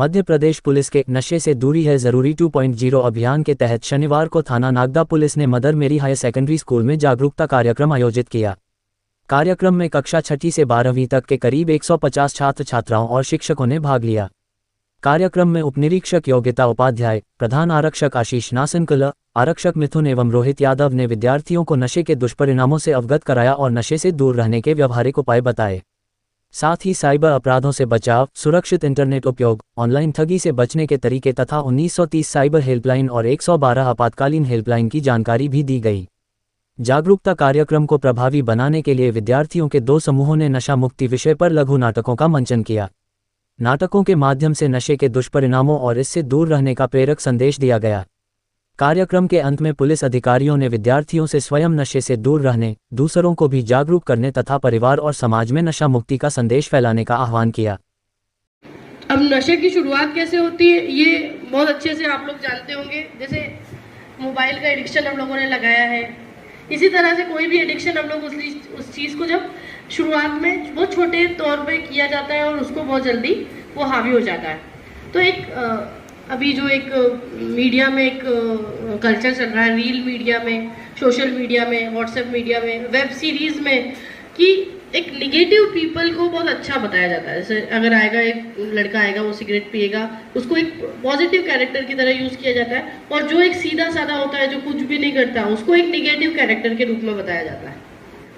Madhya Pradesh police के नशे से दूरी है जरूरी 2.0 अभियान के तहत शनिवार को थाना नागदा पुलिस ने मदर मेरी हायर सेकेंडरी स्कूल में जागरूकता कार्यक्रम आयोजित किया। कार्यक्रम में कक्षा 6 से 12वीं तक के करीब 150 छात्र छात्राओं और शिक्षकों ने भाग लिया। कार्यक्रम में उपनिरीक्षक योग्यता उपाध्याय, प्रधान आरक्षक आशीष नासनकल, आरक्षक मिथुन एवं रोहित यादव ने विद्यार्थियों को नशे के दुष्परिणामों से अवगत कराया और नशे से दूर रहने के व्यावहारिक उपाय बताए। साथ ही साइबर अपराधों से बचाव, सुरक्षित इंटरनेट उपयोग, ऑनलाइन ठगी से बचने के तरीके तथा 1930 साइबर हेल्पलाइन और 112 आपातकालीन हेल्पलाइन की जानकारी भी दी गई। जागरूकता कार्यक्रम को प्रभावी बनाने के लिए विद्यार्थियों के 2 समूहों ने नशा मुक्ति विषय पर लघु नाटकों का मंचन किया। नाटकों के माध्यम से नशे के दुष्परिणामों और इससे दूर रहने का प्रेरक संदेश दिया गया। कार्यक्रम के अंत में पुलिस अधिकारियों ने विद्यार्थियों से स्वयं नशे से दूर रहने, दूसरों को भी जागरूक करने तथा परिवार और समाज में नशा मुक्ति का संदेश फैलाने का आह्वान किया। अब नशे की शुरुआत कैसे होती है ये बहुत अच्छे से आप लोग जानते होंगे। जैसे मोबाइल का एडिक्शन हम लोगों ने लगाया है, इसी तरह से कोई भी एडिक्शन हम लोग उस चीज़ को जब शुरुआत में बहुत छोटे तौर पे किया जाता है और उसको बहुत जल्दी वो हावी हो जाता है। तो एक अभी जो एक मीडिया में एक कल्चर चल रहा है, रील मीडिया में, सोशल मीडिया में, व्हाट्सएप मीडिया में, वेब सीरीज में, कि एक निगेटिव पीपल को बहुत अच्छा बताया जाता है। जैसे अगर आएगा एक लड़का आएगा, वो सिगरेट पिएगा, उसको एक पॉजिटिव कैरेक्टर की तरह यूज़ किया जाता है, और जो एक सीधा साधा होता है, जो कुछ भी नहीं करता, उसको एक निगेटिव कैरेक्टर के रूप में बताया जाता है।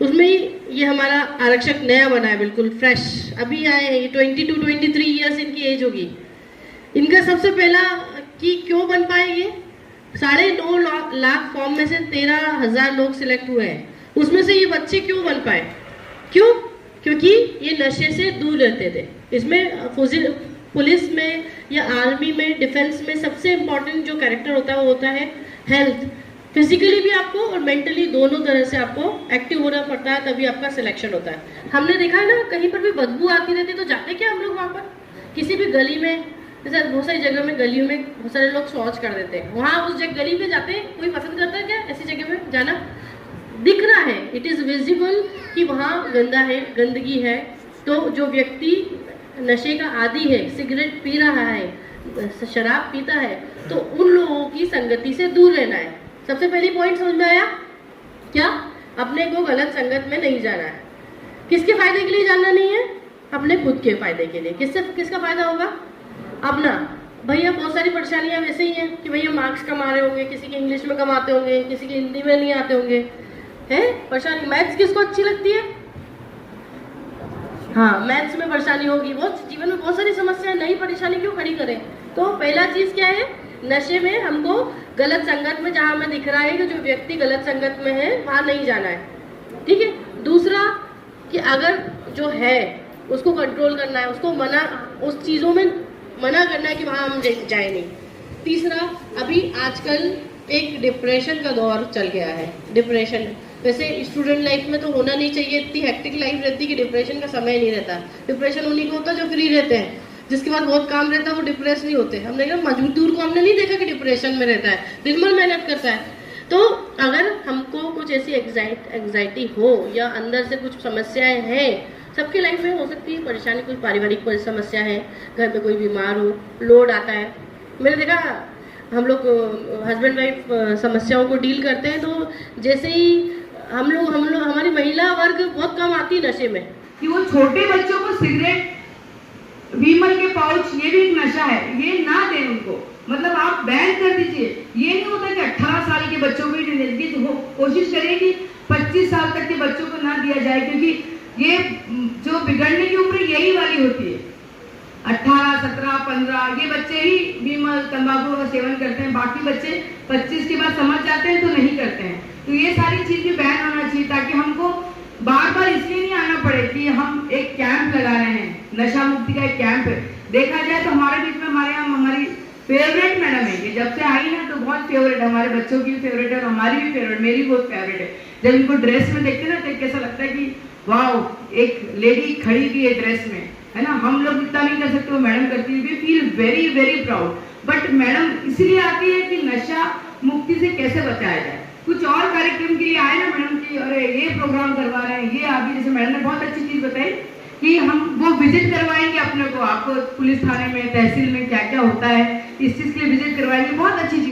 उसमें ही ये हमारा आरक्षक नया बना है, बिल्कुल फ्रेश, अभी आए हैं, 22-23 ईयर्स इनकी एज होगी। इनका सबसे पहला कि क्यों बन पाए ये 9.5 लाख फॉर्म में से 13,000 लोग सिलेक्ट हुए हैं, उसमें से ये बच्चे क्यों बन पाए? क्यों? क्योंकि ये नशे से दूर रहते थे। इसमें पुलिस में या आर्मी में, डिफेंस में सबसे इम्पोर्टेंट जो कैरेक्टर होता है वो होता है हेल्थ। फिजिकली भी आपको और मेंटली दोनों तरह से आपको एक्टिव होना पड़ता है, तभी आपका सिलेक्शन होता है। हमने देखा है ना, कहीं पर भी बदबू आती रहती तो जाते क्या हम लोग वहाँ पर, किसी भी गली में, जैसे बहुत सारी जगह में गलियों में बहुत सारे लोग शौच कर देते हैं, वहाँ उस जगह गली में जाते हैं, कोई पसंद करता है क्या ऐसी जगह में जाना? दिख रहा है, इट इज़ विजिबल कि वहाँ गंदा है, गंदगी है। तो जो व्यक्ति नशे का आदी है, सिगरेट पी रहा है, शराब पीता है, तो उन लोगों की संगति से दूर रहना है। सबसे पहली पॉइंट समझ में आया क्या? अपने को गलत संगत में नहीं जाना है। किसके फायदे के लिए जाना नहीं है? अपने खुद के फायदे के लिए। किसका फायदा होगा? अपना। भैया बहुत सारी परेशानियां वैसे ही हैं कि भैया मार्क्स कमा रहे होंगे, किसी के इंग्लिश में कमाते होंगे, किसी के हिंदी में नहीं आते होंगे, है परेशानी। मैथ्स किसको अच्छी लगती है? हाँ, मैथ्स में परेशानी होगी, बहुत जीवन में बहुत सारी समस्याएं, नई परेशानी क्यों खड़ी करें? तो पहला चीज क्या है? नशे में हमको गलत संगत में, जहाँ हमें दिख रहा है कि जो व्यक्ति गलत संगत में है वहां नहीं जाना है, ठीक है। दूसरा कि अगर जो है उसको कंट्रोल करना है, उसको मना, उस चीजों में मना करना है कि वहाँ हम जाए नहीं। तीसरा, अभी आजकल एक डिप्रेशन का दौर चल गया है। डिप्रेशन वैसे स्टूडेंट लाइफ में तो होना नहीं चाहिए, इतनी हेक्टिक लाइफ रहती है कि डिप्रेशन का समय नहीं रहता। डिप्रेशन उन्हीं को होता है जो फ्री रहते हैं, जिसके बाद बहुत काम रहता है वो डिप्रेस नहीं होते। हमने कहा मजदूर को हमने नहीं देखा कि डिप्रेशन में रहता है, दिन भर मेहनत करता है। तो अगर हमको कुछ ऐसी एग्जाइटी हो या अंदर से कुछ समस्याएं हैं, सबकी लाइफ में हो सकती है परेशानी, कोई पारिवारिक समस्या है, घर में कोई बीमार हो, लोड आता है। मैंने देखा हम लोग हस्बैंड वाइफ समस्याओं को डील करते हैं, तो जैसे ही हम लोग हमारी महिला वर्ग बहुत कम आती है नशे में, कि वो छोटे बच्चों को सिगरेट, विमल के पाउच, ये भी एक नशा है, ये ना दें उनको। मतलब आप बैन कर दीजिए। ये नहीं होता कि 18 साल के बच्चों को ही, तो कोशिश करिए कि 25 साल तक के बच्चों को ना दिया जाए, क्योंकि ये जो बिगड़ने की उम्र यही वाली होती है। 18, 17, 15 ये बच्चे ही विमल, तंबाकू का सेवन करते हैं। बाकी बच्चे 25 के बाद समझ जाते हैं तो नहीं करते हैं। तो ये सारी चीज भी बैन होना चाहिए, ताकि हमको बार बार इसलिए नहीं आना पड़े कि हम एक कैंप लगा रहे हैं, नशा मुक्ति का एक कैंप है। देखा जाए तो हमारे बीच में हमारे यहाँ हमारी फेवरेट मैडम है, ये जब से आई ना तो बहुत फेवरेट, हमारे बच्चों की भी फेवरेट है और हमारी भी फेवरेट, मेरी बहुत फेवरेट है। जब इनको ड्रेस में देखते ना तो कैसा लगता है कि वाह, एक लेडी खड़ी हुई है ड्रेस में, है ना। हम लोग इतना नहीं कर सकते, वो मैडम करती है। We feel very very proud. But madam इसलिए आती है कि नशा मुक्ति से कैसे बचाया जाए। कुछ और कार्यक्रम के लिए आए ना मैडम की, अरे ये प्रोग्राम करवा रहे हैं, ये अभी जैसे मैडम ने बहुत अच्छी चीज बताई कि हम वो विजिट करवाएंगे अपने को, आपको पुलिस थाने में, तहसील में क्या क्या होता है, इस चीज़ के लिए विजिट करवाएंगे। बहुत अच्छी चीज़।